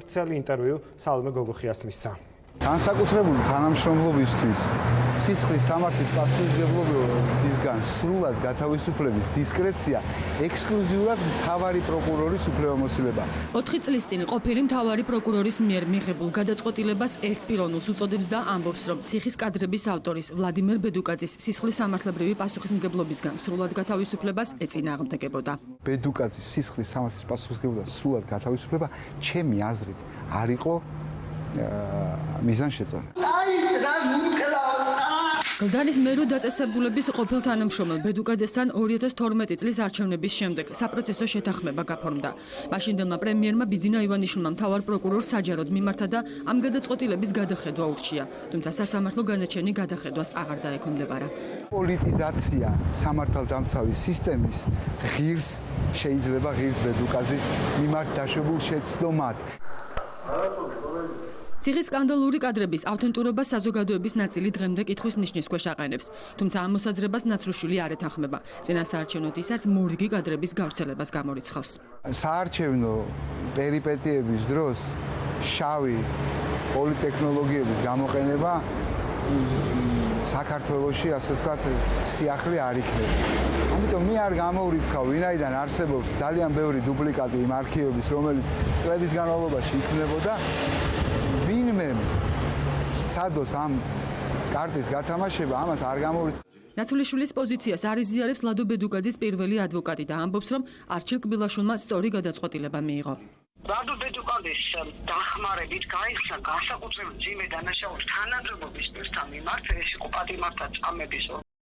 ვრცელი ინტერვიუ სალომე გოგოხიას მისცა. განსაკუთრებული თანამშრომლობისთვის სისხლის სამართლის პასუხისმგებლობისგან სრულად გათავისუფლების დისკრეცია ექსკლუზიურად მთავარი პროკურორის უფლებამოსილება. 4 წლის წინ ყოფილი მთავარი პროკურორის მიერ მიღებულ გადაწყვეტილებას ერთპიროვნულს უწოდებს და ამბობს, რომ ციხის კადრების ავტორის ვლადიმერ ბედუკაძის სისხლის სამართლებრივი პასუხისმგებლობისგან სრულად გათავისუფლებას ეწინააღმდეგებოდა. ბედუკაძის სისხლის სამართლის პასუხისმგებლობისგან სრულად გათავისუფლება ჩემი აზრით არ იყო მიზანშეწონა. გლდანის მერუ დაწესებულების ყოფილ თანამშრომელ ბედუკაძესთან 2012 წლის არჩევნების შემდეგ საპროცესო შეთანხმება გაფორმდა. მაშინდელმა პრემიერმა ბიძინა ივანიშვილმა მთავარ პროკურორს საჯაროდ მიმართა და ამ გადაწყვეტილების გადახედვა ურჩია. თუმცა სასამართლო განაჩენი გადახედვას აღარ დაექვემდებარა. პოლიტიზაცია სამართალდამცავი სისტემის ღირს შეიძლება ღირს ბედუკაძის მიმართ დაშვებულ შეცდომად. ციხის სკანდალური კადრების ავთენტურობა საზოგადოების ნაწილი დღემდე კითხვის ნიშნის ქვეშ აყენებს. თუმცა ამ მოსაზრებას ნაცრუშვილი არ ეთანხმება. წინასაარჩევნოდ ის არც მორიგი კადრების გავრცელებას გამორიცხავს. საარჩევნო პერიპეტიების დროს შავი პოლიტექნოლოგიების გამოყენება საქართველოში, ასე ვთქვათ, სიახლე არ იქნება. ამიტომ მე არ გამოვრიცხავ, ვინაიდან არსებობს ძალიან ბევრი დუპლიკატი იმ არქივების, რომელიც წლების განმავლობაში იქმნებოდა. ვინმე სადოს ამ კარტის გათამაშება ამას არ გამოვრიცხავს. ნაცვლიშვილის პოზიციას არ იზიარებს ლადო ბედუკაძის პირველი ადვოკატი და ამბობს, რომ არჩილ კბილაშვილმა სწორი გადაწყვეტილება მიიღო. ლადო ბედუკაძის დახმარებით გაიხსნა განსაკუთრებული ძიმე დანაშაულის თანამდებობის პირთა მიმართ, ეს იყო პატიმართა წამების